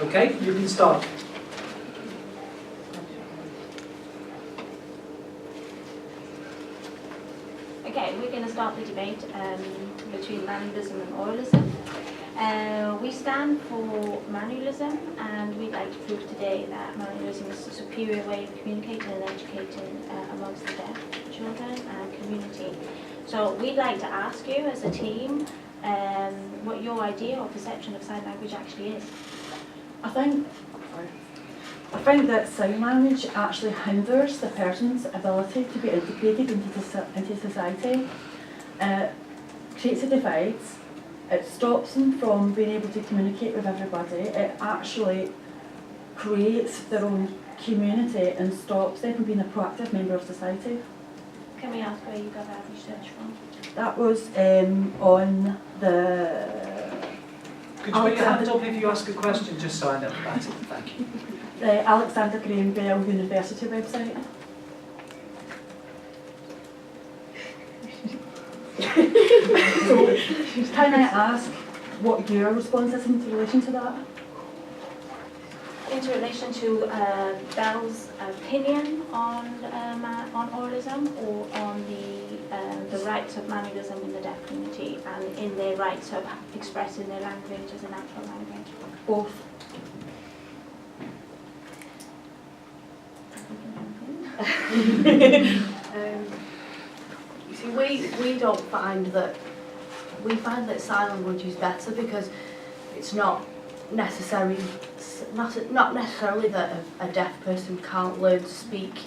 Okay, you can start. Okay, we're going to start the debate between manualism and oralism. We stand for manualism, and we'd like to prove today that manualism is a superior way of communicating and educating amongst the deaf children and community. So we'd like to ask you as a team what your idea or perception of sign language actually is. I think that sign language actually hinders the person's ability to be integrated into society. Creates a divide. It stops them from being able to communicate with everybody. It actually creates their own community and stops them from being a proactive member of society. Can we ask where you got that research from? That was on the... Could you put your hand up if you ask a question, just so I know about it? Thank you. The Alexander Graham Bell University website. So, can I ask what your response is in relation to that? In relation to Bell's opinion on oralism, or on the rights of manualism in the deaf community and in their rights of expressing their language as a natural language? Both. You see, we don't find that, we find that sign language is better because it's not necessarily that a deaf person can't learn to speak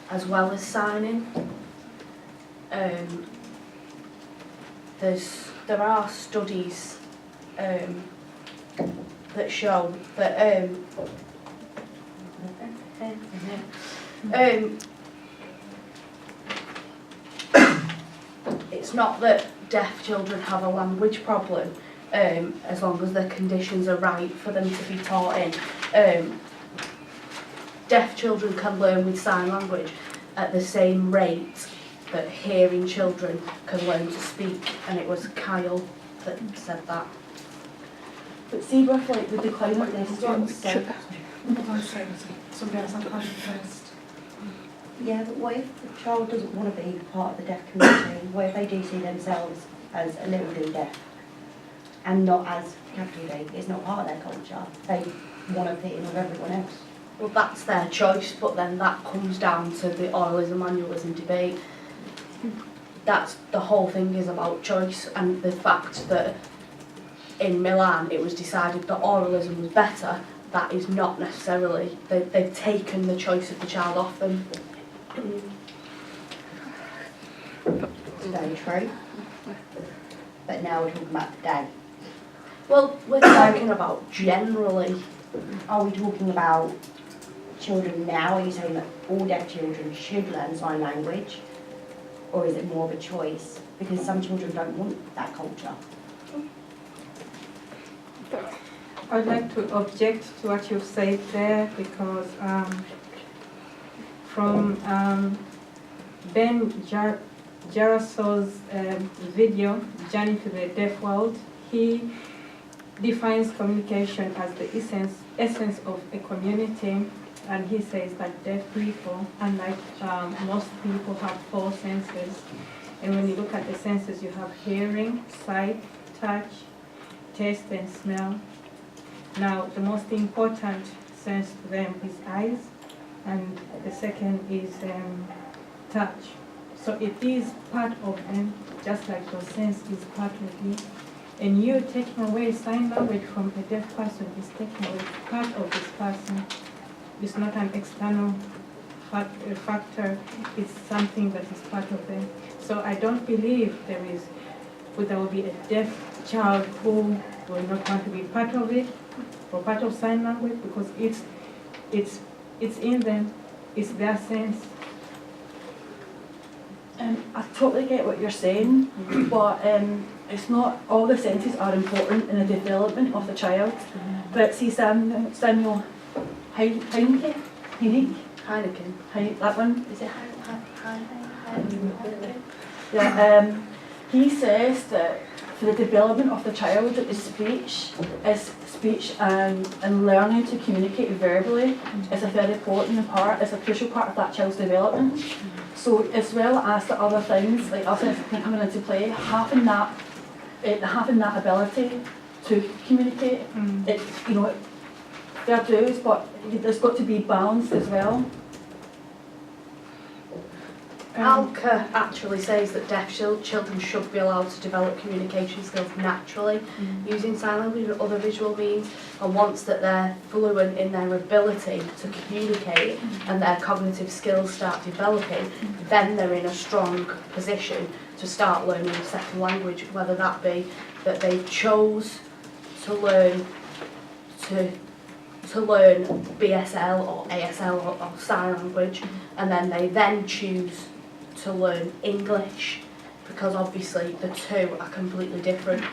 as well as signing. There are studies that show that it's not that deaf children have a language problem, as long as the conditions are right for them to be taught in. Deaf children can learn with sign language at the same rate that hearing children can learn to speak, and it was Kyle that said that. But see with like the decline of deaf students. Somebody else have a question first. Yeah, but what if the child doesn't want to be part of the deaf community? What if they do see themselves as a little d deaf and not as capital D? It's not part of their culture. They want to fit in with everyone else. Well, that's their choice, but then that comes down to the oralism manualism debate. That's the whole thing is about choice, and the fact that in Milan it was decided that oralism was better. That is not necessarily, they've taken the choice of the child off them. It's very true. But now we're talking about today. Well, we're talking about generally. Are we talking about children now? Are you saying that all deaf children should learn sign language? Or is it more of a choice? Because some children don't want that culture. I'd like to object to what you've said there, because from Ben Jarasol's video, Journey to the Deaf World, he defines communication as the essence of a community, and he says that deaf people, unlike most people, have 4 senses. And when you look at the senses, you have hearing, sight, touch, taste, and smell. Now, the most important sense to them is eyes, and the second is touch. So it is part of them, just like your sense is part of it. And you taking away sign language from a deaf person is taking away part of this person. It's not an external factor, it's something that is part of them. So I don't believe there will be a deaf child who will not want to be part of it, or part of sign language, because it's in them, it's their sense. I totally get what you're saying, but it's not all the senses are important in the development of the child. But see Samuel Heineke, that one? Is it Heineken? Yeah, he says that for the development of the child is speech and learning to communicate verbally is a very important part, is a crucial part of that child's development. So as well as the other things, like other things coming into play, having that ability to communicate, it, you know, there does, but there's got to be balance as well. Alka actually says that deaf children should be allowed to develop communication skills naturally using sign language and other visual means, and once that they're fluent in their ability to communicate and their cognitive skills start developing, then they're in a strong position to start learning a second language, whether that be that they chose to learn BSL or ASL or sign language, and then they then choose to learn English, because obviously the two are completely different.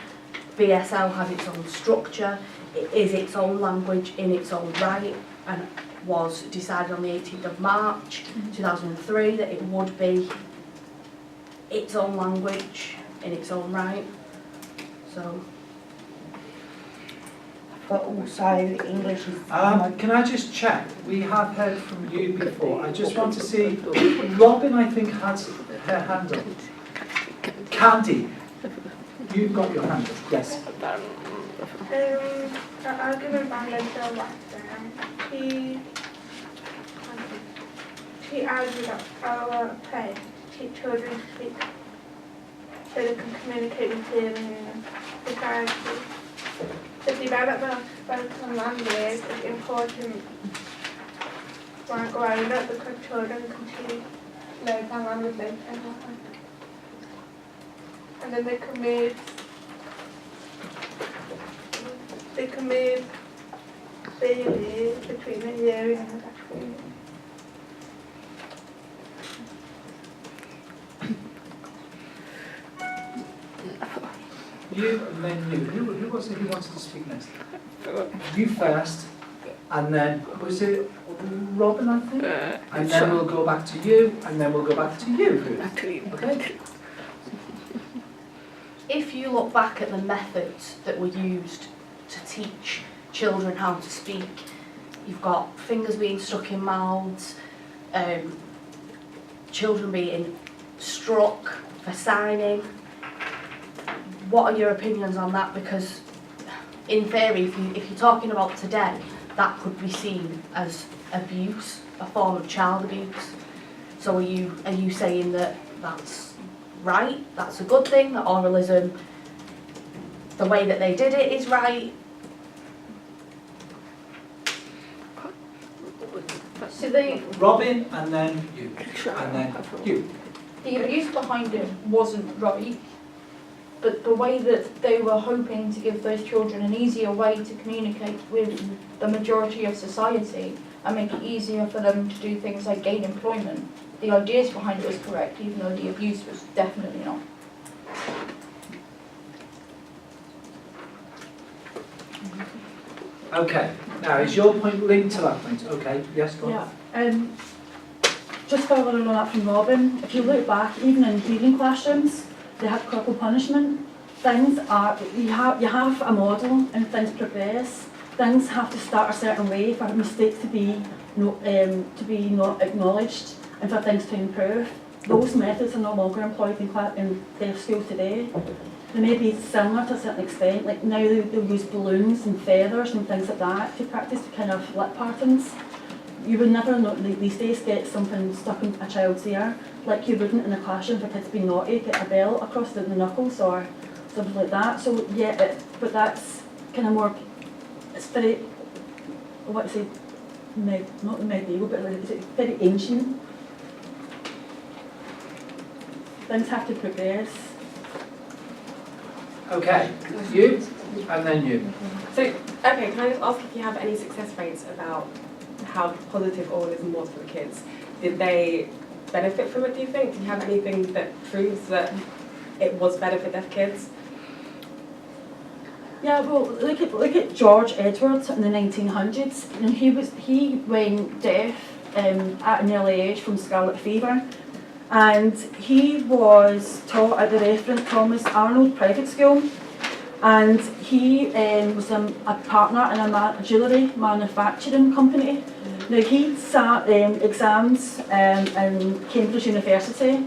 BSL has its own structure, it is its own language in its own right, and was decided on the 18th of March 2003 that it would be its own language in its own right. So. But also English is... Can I just check? We have heard from you before. I just want to see, Robin I think has her hand up. Candy, you've got your hand up, yes. I'll give a bilateral lesson. He argued that our play teach children to speak so they can communicate with hearing in society. The development of spoken language is important when growing up because children can see learn their language later in life. And then they can move freely between the hearing and the deaf hearing. You and then you. Who was it who wanted to speak next? You first, and then, was it Robin, I think? And then we'll go back to you, and then we'll go back to you, Ruth. Okay? If you look back at the methods that were used to teach children how to speak, you've got fingers being stuck in mouths, children being struck for signing. What are your opinions on that? Because in theory, if you're talking about today, that could be seen as abuse, a form of child abuse. So are you saying that that's right, that's a good thing, that oralism, the way that they did it is right? So Robin, and then you, and then you. the abuse behind it wasn't right, but the way that they were hoping to give those children an easier way to communicate with the majority of society and make it easier for them to do things like gain employment, the ideas behind it was correct, even though the abuse was definitely not. Okay, now is your point linked to that point? Okay, yes, go on. Yeah. Just following on up from Robin, if you look back, even in hearing classrooms, they have corporal punishment. Things are, you have a model and things progress. Things have to start a certain way for mistakes to be not acknowledged and for things to improve. Those methods are no longer employed in schools today. They may be similar to a certain extent, like now they'll use balloons and feathers and things like that to practice kind of lip patterns. You would never these days get something stuck in a child's ear like you wouldn't in a classroom for kids being naughty, get a bell across the knuckles or something like that. So yeah, but that's kind of more, it's very, what is it, not medieval, but it's very ancient. Things have to progress. Okay, you, and then you. So, okay, can I just ask if you have any success rates about how positive oralism was for the kids? Did they benefit from it, do you think? Do you have anything that proves that it was better for deaf kids? Yeah, well, look at George Edwards in the 1900s. And he went deaf at an early age from scarlet fever, and he was taught at the Reverend Thomas Arnold Private School. And he was a partner in a jewellery manufacturing company. Now he sat exams in Cambridge University,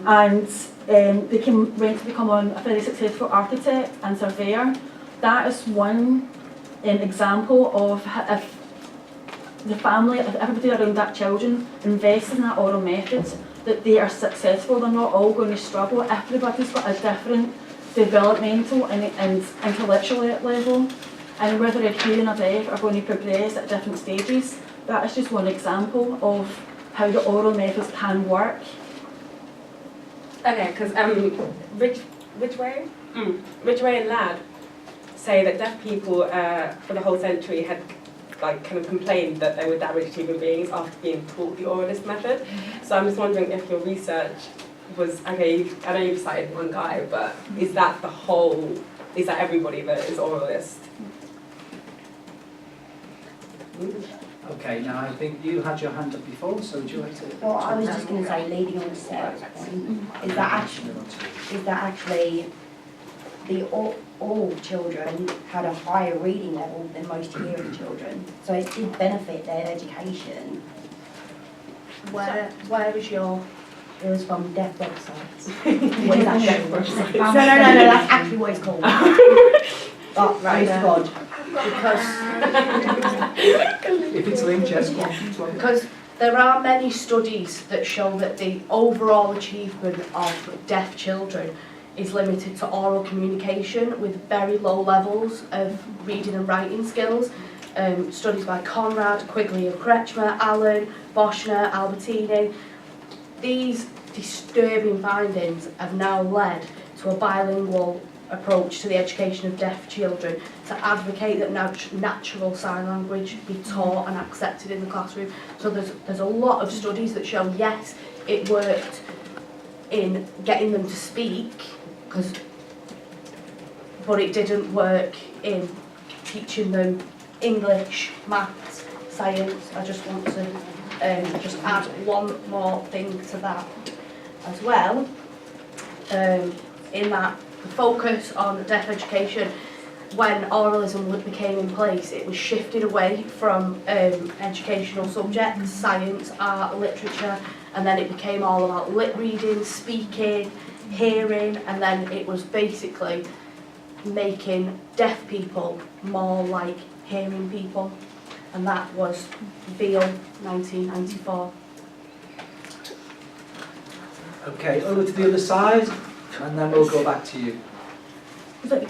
and went to become a very successful architect and surveyor. That is one example of if the family, if everybody around that children invests in that oral method, that they are successful. They're not all going to struggle. Everybody's got a different developmental and intellectual level, and whether they're hearing or deaf are going to progress at different stages. That is just one example of how the oral methods can work. Okay, because Ridgway and Ladd say that deaf people for the whole century had kind of complained that they were damaged human beings after being taught the oralist method. So I'm just wondering if your research was, okay, I know you've cited one guy, but is that everybody that is oralist? Okay, now I think you had your hand up before, so would you like to? Well, I was just going to say, leading on to Sarah's point, is that actually all children had a higher reading level than most hearing children, so it did benefit their education. Where was your... It was from deaf websites. What is that? No, that's actually what it's called. But right, God. If it's linked, yes, go on. Because there are many studies that show that the overall achievement of deaf children is limited to oral communication with very low levels of reading and writing skills. Studies by Conrad, Quigley and Kretschmer, Allen, Boschner, Albertini. These disturbing findings have now led to a bilingual approach to the education of deaf children to advocate that natural sign language be taught and accepted in the classroom. So there's a lot of studies that show, yes, it worked in getting them to speak, but it didn't work in teaching them English, maths, science. I just want to just add one more thing to that as well. In that the focus on deaf education, when oralism became in place, it was shifted away from educational subjects, science, art, literature, and then it became all about lip reading, speaking, hearing, and then it was basically making deaf people more like hearing people, and that was Veal 1994. Okay, over to the other side, and then we'll go back to you. So,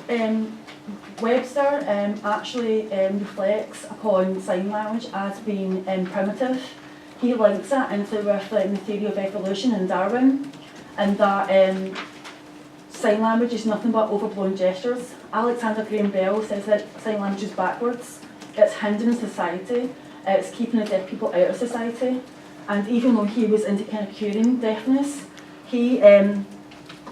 Webster actually reflects upon sign language as being primitive. He links it into with the theory of evolution in Darwin, and that sign language is nothing but overblown gestures. Alexander Graham Bell says that sign language is backwards. It's hindering society. It's keeping the deaf people out of society. And even though he was into kind of curing deafness, he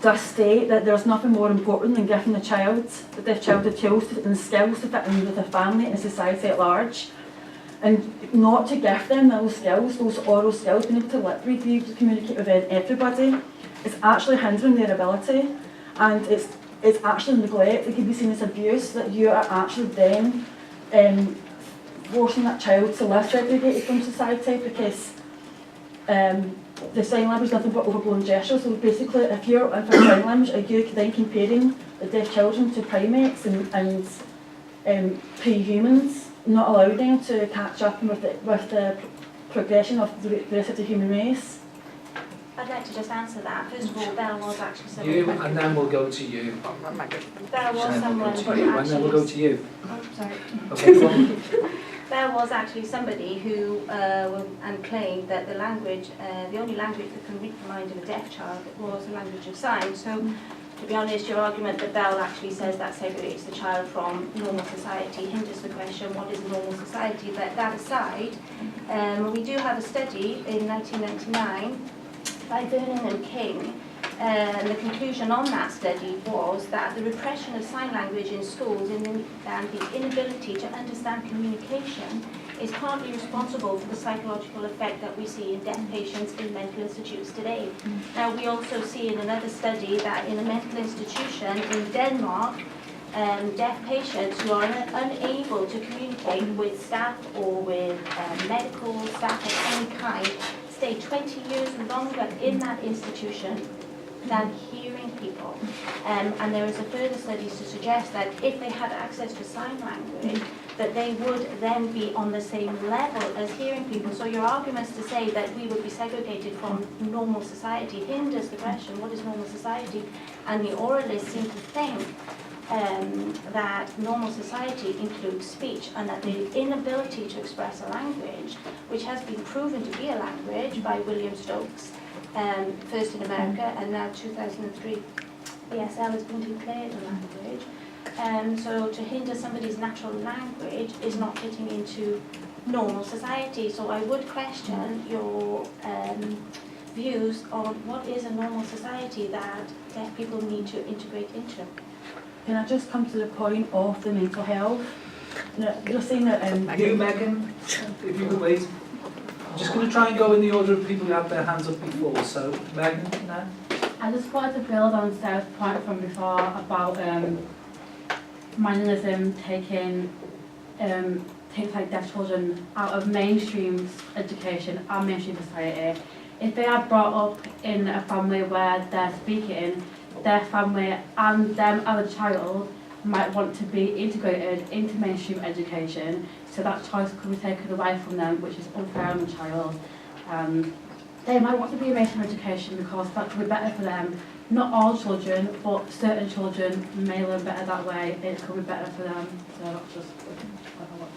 does state that there's nothing more important than giving the deaf child the tools and skills to fit in with the family and society at large. And not to give them those skills, those oral skills, being able to lip read, be able to communicate with everybody, it's actually hindering their ability. And it's actually neglect. It can be seen as abuse, that you are actually then forcing that child to live segregated from society, because the sign language is nothing but overblown gestures. So basically, if you're in for sign language, are you then comparing the deaf children to primates and pre-humans, not allowing them to catch up with the progression of the rest of the human race? I'd like to just answer that. First of all, there was actually someone... You, and then we'll go to you. There was someone who and then we'll go to you. Oh, sorry. Okay, go on. There was actually somebody who claimed that the language, the only language that can read the mind of a deaf child was the language of signs. So, to be honest, your argument that Bell actually says that segregates the child from normal society hinders the question, what is normal society? But that aside, we do have a study in 1999 by Vernon and King, and the conclusion on that study was that the repression of sign language in schools and the inability to understand communication is partly responsible for the psychological effect that we see in deaf patients in mental institutes today. Now, we also see in another study that in a mental institution in Denmark, deaf patients who are unable to communicate with staff or with medical staff of any kind stay 20 years longer in that institution than hearing people. And there is a further studies to suggest that if they had access to sign language, that they would then be on the same level as hearing people. So your arguments to say that we would be segregated from normal society hinders the question, what is normal society? And the oralists seem to think that normal society includes speech, and that the inability to express a language, which has been proven to be a language by William Stokes, first in America and now 2003, ESL has been declared a language. So to hinder somebody's natural language is not fitting into normal society. So I would question your views on what is a normal society that deaf people need to integrate into. Can I just come to the point of the mental health? You're saying that... You, Megan, if you could wait. I'm just going to try and go in the order of people who had their hands up before. So, Megan, now. I just wanted to build on Sarah's point from before about manualism taking things like deaf children out of mainstream education and mainstream society. If they are brought up in a family where they're speaking, their family and them as a child might want to be integrated into mainstream education, so that choice could be taken away from them, which is unfair on the child. They might want to be in mainstream education because that could be better for them. Not all children, but certain children may learn better that way. It could be better for them. So that's just what I want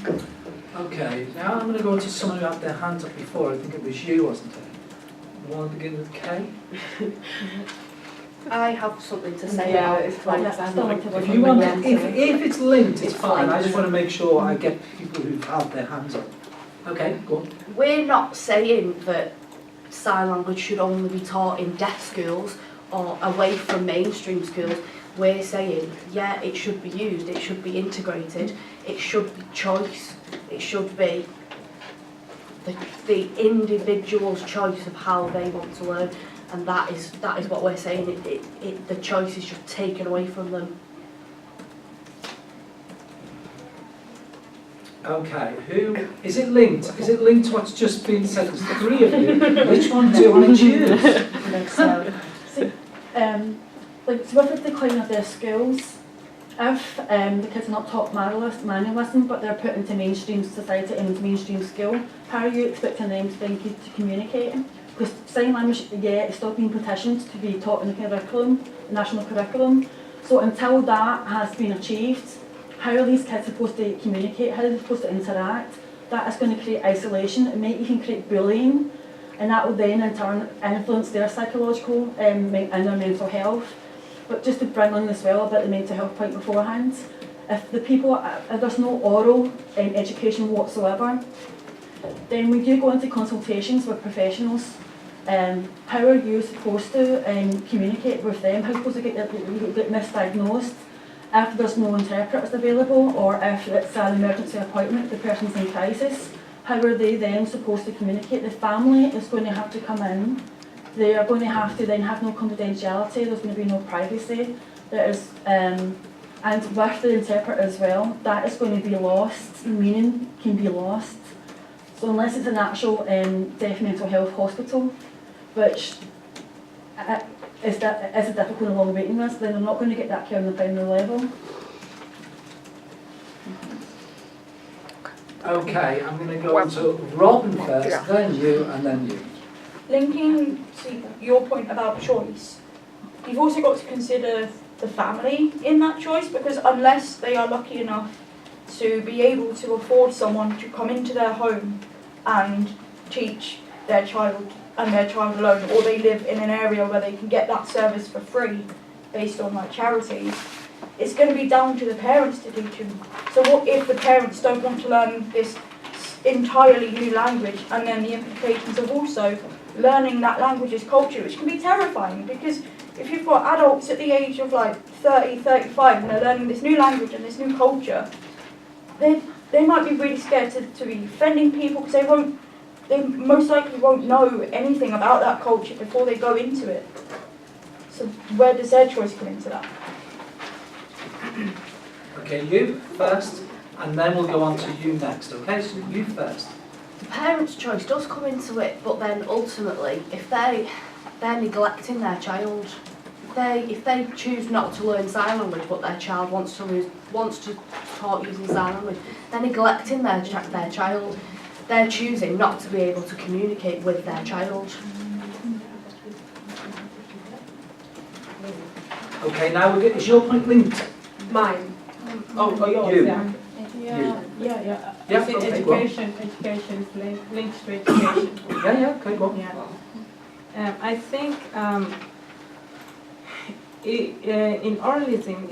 to know. Okay, now I'm going to go on to someone who had their hand up before. I think it was you, wasn't it? You want to begin with Kay? I have something to say Yeah, about it's fine. If you want, if it's linked, it's fine. I just want to make sure I get people who've had their hands up. Okay, go on. We're not saying that sign language should only be taught in deaf schools or away from mainstream schools. We're saying, yeah, it should be used, it should be integrated, it should be choice, it should be the individual's choice of how they want to learn, and that is what we're saying. The choice is just taken away from them. Okay, who is it linked? Is it linked to what's just been said? There's three of you. Which one do you want to choose? So with the decline of their schools, if the kids are not taught manualism, but they're put into mainstream society and into mainstream school, how are you expecting them to communicate? Because sign language, yeah, it's still being petitioned to be taught in the curriculum, the national curriculum. So until that has been achieved, how are these kids supposed to communicate? How are they supposed to interact? That is going to create isolation. It may even create bullying, and that will then in turn influence their psychological and their mental health. But just to bring on as well about the mental health point beforehand, if there's no oral education whatsoever, then when you go into consultations with professionals, how are you supposed to communicate with them? How are you supposed to get misdiagnosed if there's no interpreters available, or if it's an emergency appointment, the person's in crisis? How are they then supposed to communicate? The family is going to have to come in. They are going to have to then have no confidentiality, there's going to be no privacy. And with the interpreter as well, that is going to be lost, meaning can be lost. So unless it's an actual deaf mental health hospital, which is a difficult and long waiting list, then they're not going to get that care on the primary level. Okay, I'm going to go on to Robin first, then you, and then you. Linking to your point about choice, you've also got to consider the family in that choice, because unless they are lucky enough to be able to afford someone to come into their home and teach their child and their child alone, or they live in an area where they can get that service for free based on like charities, it's going to be down to the parents to teach them. So what if the parents don't want to learn this entirely new language, and then the implications of also learning that language's culture, which can be terrifying, because if you've got adults at the age of like 30, 35 and they're learning this new language and this new culture, they might be really scared to be offending people, because they most likely won't know anything about that culture before they go into it. So where does their choice come into that? Okay, you first, and then we'll go on to you next, okay? So you first. The parent's choice does come into it, but then ultimately, if they're neglecting their child, if they choose not to learn sign language, but their child wants to talk using sign language, they're neglecting their child. They're choosing not to be able to communicate with their child. Okay, now is your point linked? Mine. Oh, yours, You. yeah. You. Yeah. Yeah, I think okay, go on. education is linked to education. Yeah, okay, go on. Yeah. I think in oralism,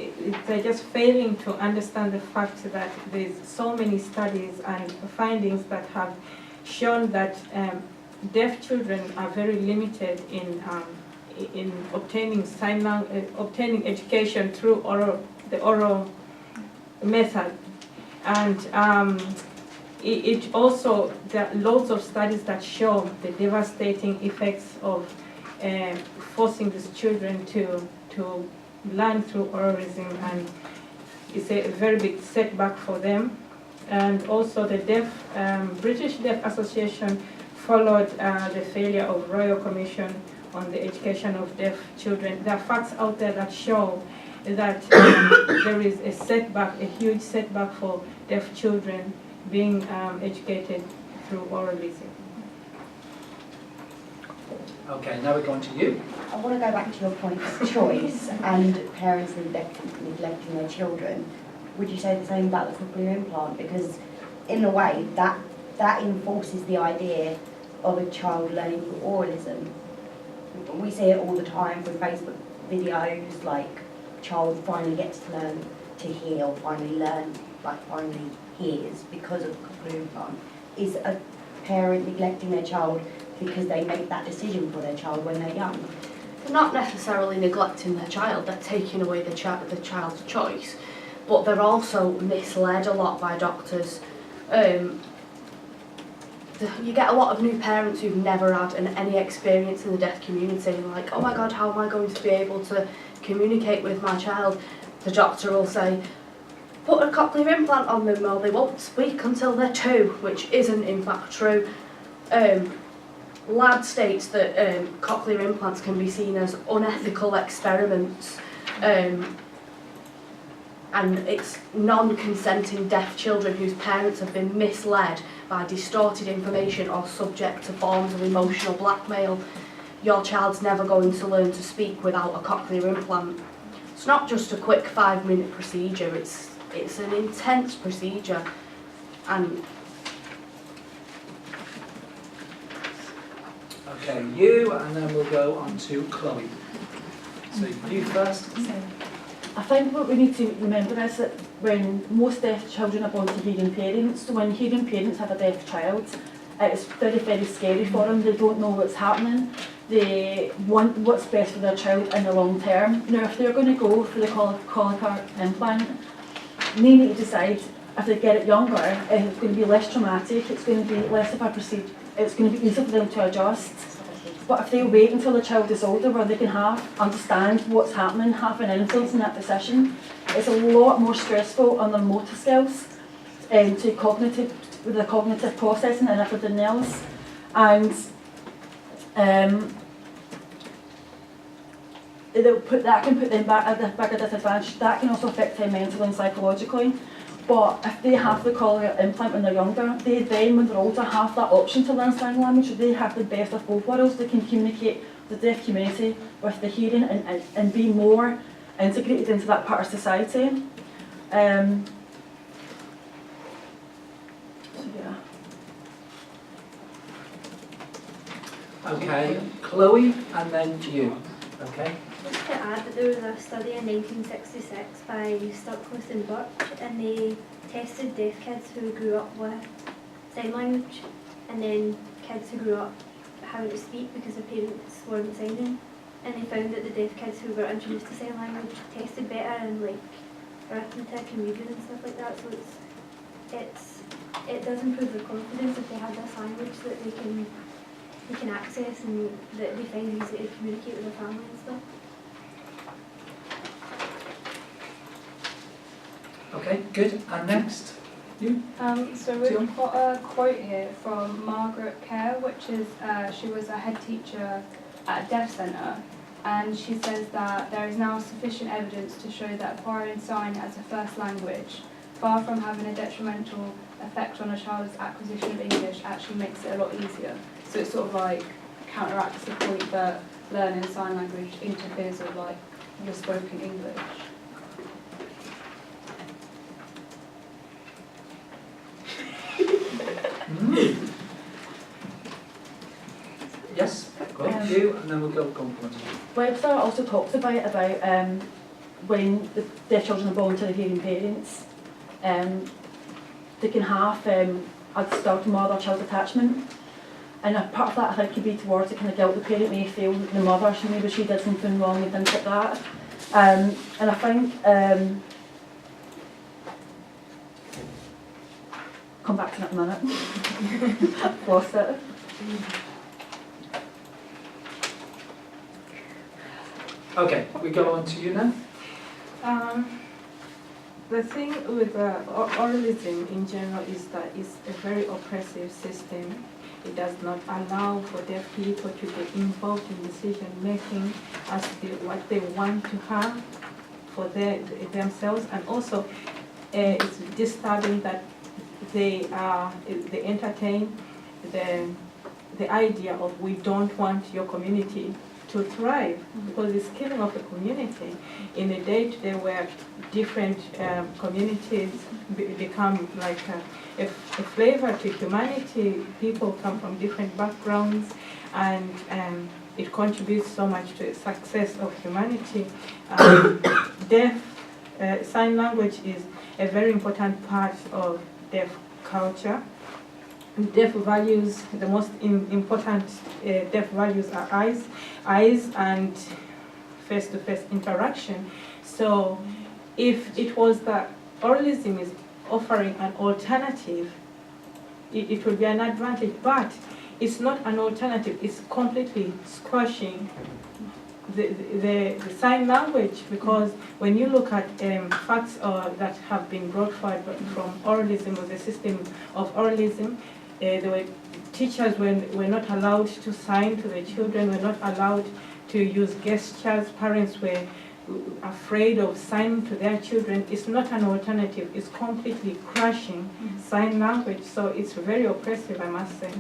they're just failing to understand the fact that there's so many studies and findings that have shown that deaf children are very limited in obtaining obtaining education through the oral method. And it also, there are loads of studies that show the devastating effects of forcing these children to learn through oralism, and it's a very big setback for them. And also the British Deaf Association followed the failure of Royal Commission on the education of deaf children. There are facts out there that show that there is a setback, a huge setback for deaf children being educated through oralism. Okay, now we're going to you. I want to go back to your point of choice and parents neglecting their children. Would you say the same about the cochlear implant? Because in a way, that enforces the idea of a child learning through oralism. We see it all the time from Facebook videos, like child finally gets to learn to hear, or finally hears because of cochlear implant. Is a parent neglecting their child because they make that decision for their child when they're young? They're not necessarily neglecting their child, they're taking away the child's choice, but they're also misled a lot by doctors. You get a lot of new parents who've never had any experience in the deaf community, and like, oh my god, how am I going to be able to communicate with my child? The doctor will say, put a cochlear implant on them, or they won't speak until they're 2, which isn't in fact true. LAD states that cochlear implants can be seen as unethical experiments, and it's non-consenting deaf children whose parents have been misled by distorted information or subject to forms of emotional blackmail. Your child's never going to learn to speak without a cochlear implant. It's not just a quick 5-minute procedure, it's an intense procedure. And Okay, you, and then we'll go on to Chloe. So you first. I think what we need to remember is that when most deaf children are born to hearing parents, so when hearing parents have a deaf child, it's very, very scary for them. They don't know what's happening. They want what's best for their child in the long term. Now, if they're going to go for the cochlear implant, they need to decide if they get it younger, it's going to be less traumatic, it's going to be less of a procedure, it's going to be easier for them to adjust. But if they wait until the child is older, where they can understand what's happening, have an influence in that decision, it's a lot more stressful on their motor skills, with the cognitive processing and everything else. And that can put them back at a disadvantage. That can also affect them mentally and psychologically. But if they have the cochlear implant when they're younger, they then, when they're older, have that option to learn sign language. So they have the best of both worlds. They can communicate with the deaf community, with the hearing, and be more integrated into that part of society. So yeah. Okay, Chloe, and then you. Okay. Just to add that there was a study in 1966 by Stockless and Birch, and they tested deaf kids who grew up with sign language, and then kids who grew up having to speak because their parents weren't signing, and they found that the deaf kids who were introduced to sign language tested better in like arithmetic and reading and stuff like that. So it does improve their confidence if they have this language that they can access and that they find easy to communicate with their family and stuff. Okay, good. And next, you? So we've got a quote here from Margaret Kerr, which is, she was a head teacher at a deaf centre, and she says that there is now sufficient evidence to show that acquiring sign as a first language, far from having a detrimental effect on a child's acquisition of English, actually makes it a lot easier. So it sort of like counteracts the point that learning sign language interferes with like your spoken English. Yes, go on, you, and then we'll go on. Webster also talks about when the deaf children are born to the hearing parents, they can have a distorted mother-child attachment. And a part of that, I think, could be towards the kind of guilt the parent may feel the mother, maybe she did something wrong and things like that. And I think, come back to that in a minute. Lost it. Okay, we go on to you now. The thing with oralism in general is that it's a very oppressive system. It does not allow for deaf people to get involved in decision making as to what they want to have for themselves, and also it's disturbing that they entertain the idea of we don't want your community to thrive, because it's killing of the community. In a day-to-day where different communities become like a flavor to humanity, people come from different backgrounds, and it contributes so much to the success of humanity. Deaf sign language is a very important part of deaf culture. Deaf values, the most important deaf values are eyes and face-to-face interaction. So if it was that oralism is offering an alternative, it would be an advantage, but it's not an alternative, it's completely squashing the sign language, because when you look at facts that have been brought forward from oralism, or the system of oralism, there were teachers were not allowed to sign to their children, were not allowed to use gestures, parents were afraid of signing to their children. It's not an alternative, it's completely crushing sign language, so it's very oppressive, I must say.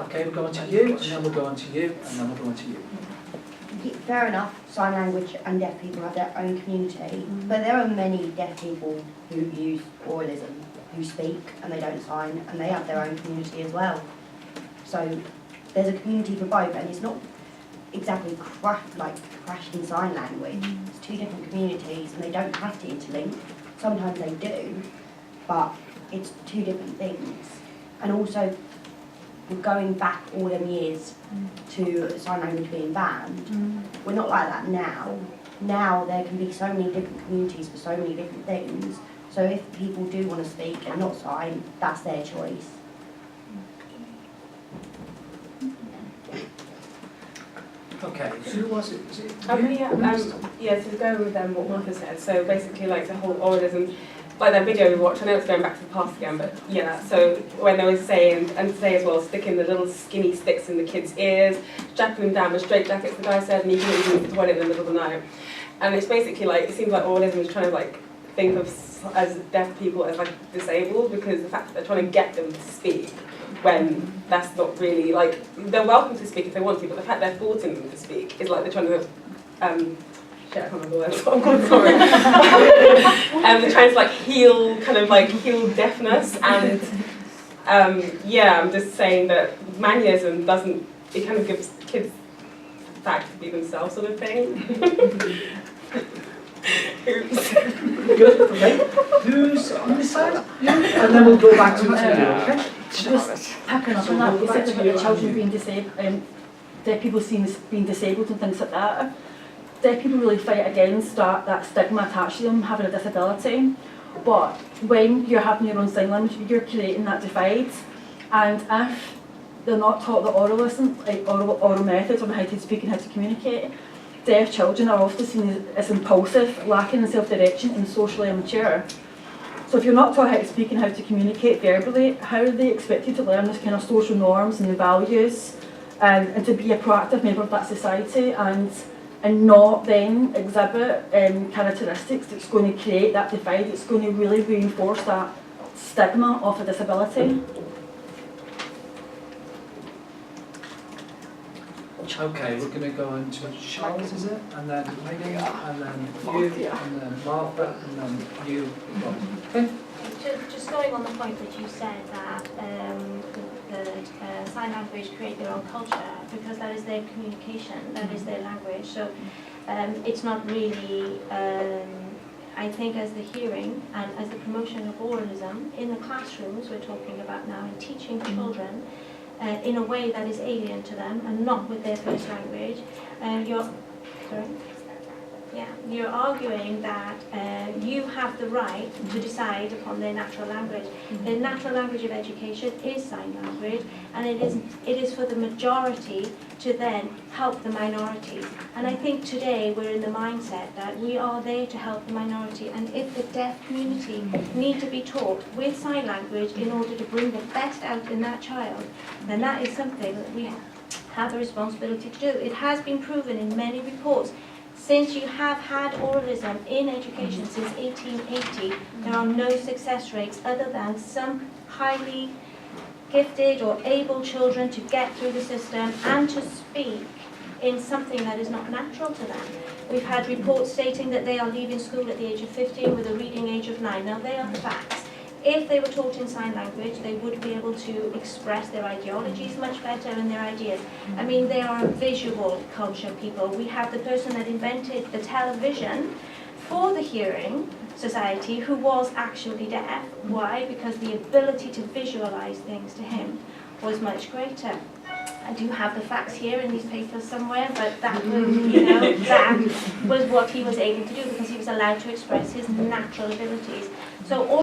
Okay, we'll go on to you, and then we'll go on to you, and then we'll go on to you. Fair enough, sign language and deaf people have their own community, but there are many deaf people who use oralism, who speak and they don't sign, and they have their own community as well. So there's a community for both, and it's not exactly crashing sign language. It's two different communities, and they don't have to interlink. Sometimes they do, but it's two different things. And also, going back all them years to sign language being banned, we're not like that now. Now there can be so many different communities for so many different things. So if people do want to speak and not sign, that's their choice. Okay, who was it? Was it Yeah, to go with what Martha said, so basically like the whole oralism, like that video we watched, I know it's going back to the past again, but yeah, so when they were saying, and say as well, sticking the little skinny sticks in the kids' ears, strapping them down with straight jackets, the guy said, and you couldn't use the toilet in the middle of the night. And it's basically like, it seems like oralism is trying to like think of as deaf people as like disabled, because the fact that they're trying to get them to speak when that's not really, like, they're welcome to speak if they want to, but the fact they're forcing them to speak is like they're trying to, shit, I can't remember the words, I'm God, sorry. They're trying to like heal deafness, and yeah, I'm just saying that manualism doesn't, it kind of gives kids back to be themselves sort of thing. Oops. Good, okay. Who's on this side? You? And then we'll go back to you, okay? Just picking up on that, you said about the children being disabled, deaf people seen as being disabled and things like that. Deaf people really fight against that stigma attached to them having a disability. But when you're having your own sign language, you're creating that divide. And if they're not taught the oralism, like oral methods on how to speak and how to communicate, deaf children are often seen as impulsive, lacking in self-direction and socially immature. So if you're not taught how to speak and how to communicate verbally, how are they expected to learn this kind of social norms and the values and to be a proactive member of that society and not then exhibit characteristics that's going to create that divide, that's going to really reinforce that stigma of a disability? Okay, we're going to go on to Charlotte, is it? And then Megan, and then you, and then Martha, and then you. Okay. Just going on the point that you said that sign language create their own culture because that is their communication, that is their language. So it's not really, I think, as the hearing and as the promotion of oralism in the classrooms we're talking about now and teaching children in a way that is alien to them and not with their first language. You're arguing that you have the right to decide upon their natural language. The natural language of education is sign language, and it is for the majority to then help the minorities. And I think today we're in the mindset that we are there to help the minority, and if the deaf community need to be taught with sign language in order to bring the best out in that child, then that is something that we have a responsibility to do. It has been proven in many reports. Since you have had oralism in education since 1880, there are no success rates other than some highly gifted or able children to get through the system and to speak in something that is not natural to them. We've had reports stating that they are leaving school at the age of 15 with a reading age of 9. Now, they are facts. If they were taught in sign language, they would be able to express their ideologies much better and their ideas. I mean, they are a visual culture people. We have the person that invented the television for the Hearing Society who was actually deaf. Why? Because the ability to visualize things to him was much greater. I do have the facts here in these papers somewhere, but that was, that was what he was able to do because he was allowed to express his natural abilities. So